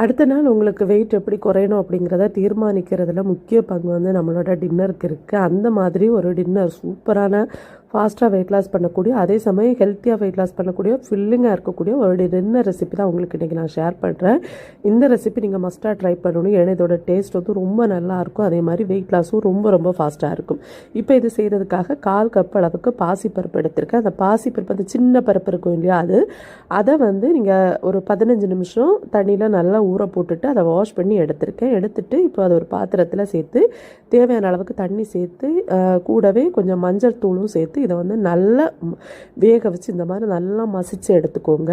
அடுத்த நாள் உங்களுக்கு வெயிட் எப்படி குறையணும் அப்படிங்கிறத தீர்மானிக்கிறதுல முக்கிய பங்கு வந்து நம்மளோட டின்னருக்கு இருக்குது. அந்த மாதிரி ஒரு டின்னர் சூப்பரான ஃபாஸ்ட்டாக வெயிட் லாஸ் பண்ணக்கூடிய, அதே சமயம் ஹெல்த்தியாக வெயிட் லாஸ் பண்ணக்கூடிய, ஃபில்லிங்காக இருக்கக்கூடிய ஒரு டின்னர் ரெசிபி தான் உங்களுக்கு இன்றைக்கி நான் ஷேர் பண்ணுறேன். இந்த ரெசிபி நீங்கள் மஸ்ட்டாக ட்ரை பண்ணணும். ஏன்னா இதோட டேஸ்ட் வந்து ரொம்ப நல்லாயிருக்கும். அதே மாதிரி வெயிட் லாஸும் ரொம்ப ரொம்ப ஃபாஸ்ட்டாக இருக்கும். இப்போ இது செய்கிறதுக்காக 1/4 கப் அளவுக்கு பாசிப்பருப்பு எடுத்திருக்கேன். அந்த பாசிப்பருப்பு அந்த சின்ன பருப்பு இருக்கும் இல்லையா, அதை வந்து நீங்கள் ஒரு 15 நிமிஷம் தண்ணியில் நல்லா ஊற போட்டுட்டு அதை வாஷ் பண்ணி எடுத்திருக்கேன். எடுத்துட்டு இப்போ அதை ஒரு பாத்திரத்தில் சேர்த்து தேவையான அளவுக்கு தண்ணி சேர்த்து கூடவே கொஞ்சம் மஞ்சள் தூளும் சேர்த்து இதை வந்து நல்லா வேக வச்சு இந்த மாதிரி நல்லா மசிச்சு எடுத்துக்கோங்க.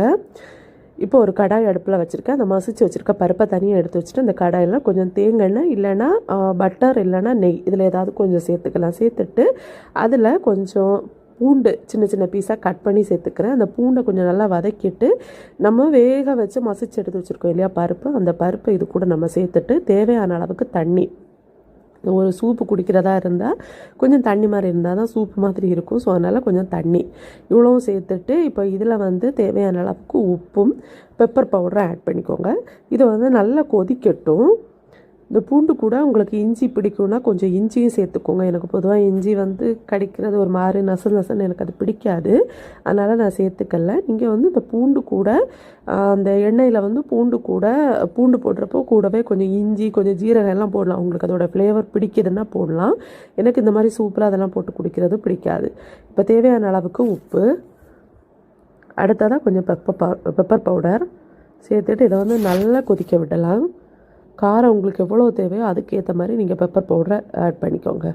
இப்போ ஒரு கடாய் அடுப்பில் வச்சுருக்கேன். அந்த மசிச்சு வச்சுருக்க பருப்பை தனியாக எடுத்து வச்சுட்டு அந்த கடாயில் கொஞ்சம் தேங்காய் எண்ணெய் இல்லைன்னா பட்டர் இல்லைன்னா நெய் இதில் ஏதாவது கொஞ்சம் சேர்த்துக்கலாம். சேர்த்துட்டு அதில் கொஞ்சம் பூண்டு சின்ன சின்ன பீஸாக கட் பண்ணி சேர்த்துக்கிறேன். அந்த பூண்டை கொஞ்சம் நல்லா வதக்கிட்டு நம்ம வேக வச்சு மசிச்சு எடுத்து வச்சுருக்கோம் இல்லையா பருப்பு, அந்த பருப்பை இது கூட நம்ம சேர்த்துட்டு தேவையான அளவுக்கு தண்ணி, ஒரு சூப்பு குடிக்கிறதா இருந்தால் கொஞ்சம் தண்ணி மாதிரி இருந்தால் தான் சூப்பு மாதிரி இருக்கும். ஸோ அதனால் கொஞ்சம் தண்ணி இவ்வளவும் சேர்த்துட்டு இப்போ இதில் வந்து தேவையான அளவுக்கு உப்பும் பெப்பர் பவுடரும் ஆட் பண்ணிக்கோங்க. இதை வந்து நல்லா கொதிக்கட்டும். இந்த பூண்டு கூட உங்களுக்கு இஞ்சி பிடிக்கும்னா கொஞ்சம் இஞ்சியும் சேர்த்துக்கோங்க. எனக்கு பொதுவாக இஞ்சி வந்து கடிக்கிறது ஒரு மாதிரி நசன்னு எனக்கு அது பிடிக்காது, அதனால் நான் சேர்த்துக்கல. நீங்கள் வந்து இந்த பூண்டு கூட அந்த எண்ணெயில் வந்து பூண்டு போடுறப்போ கூடவே கொஞ்சம் இஞ்சி கொஞ்சம் ஜீரகம் எல்லாம் போடலாம். உங்களுக்கு அதோட ஃப்ளேவர் பிடிக்குதுன்னா போடலாம். எனக்கு இந்த மாதிரி சூப்பில் அதெல்லாம் போட்டு குடிக்கிறது பிடிக்காது. இப்போ தேவையான அளவுக்கு உப்பு, அடுத்ததாக கொஞ்சம் பெப்பர் பவுடர் சேர்த்துட்டு இதை வந்து நல்லா கொதிக்க விடலாம். காரம் உங்களுக்கு எவ்வளோ தேவையோ அதுக்கேற்ற மாதிரி நீங்கள் பெப்பர் பவுடரை ஆட் பண்ணிக்கோங்க.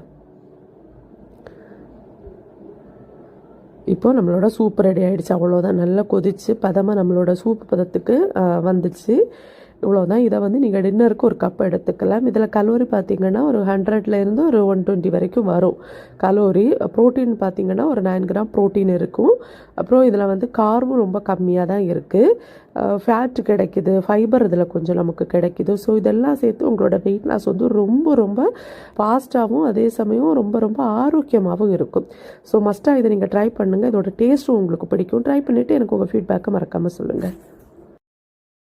இப்போது நம்மளோட சூப் ரெடி ஆகிடுச்சு. அவ்வளோதான், நல்லா கொதித்து பதமாக நம்மளோட சூப் பதத்துக்கு வந்துச்சு. இவ்வளோதான். இதை வந்து நீங்கள் டின்னருக்கு ஒரு கப் எடுத்துக்கலாம். இதில் கலோரி பார்த்திங்கன்னா ஒரு 100லேருந்து ஒரு 120 வரைக்கும் வரும் கலோரி. ப்ரோட்டீன் பார்த்திங்கன்னா ஒரு 9 கிராம் ப்ரோட்டீன் இருக்கும். அப்புறம் இதில் வந்து கார்பும் ரொம்ப கம்மியாக தான் இருக்குது. ஃபேட் கிடைக்குது, ஃபைபர் இதில் கொஞ்சம் நமக்கு கிடைக்குது. ஸோ இதெல்லாம் சேர்த்து உங்களோட வெயிட் லாஸ் வந்து ரொம்ப ரொம்ப ஃபாஸ்ட்டாகவும் அதே சமயம் ரொம்ப ரொம்ப ஆரோக்கியமாகவும் இருக்கும். ஸோ மஸ்ட்டாக இதை நீங்கள் ட்ரை பண்ணுங்கள். இதோட டேஸ்ட்டும் உங்களுக்கு பிடிக்கும். ட்ரை பண்ணிவிட்டு எனக்கு உங்கள் ஃபீட்பேக்கை மறக்காமல் சொல்லுங்கள்.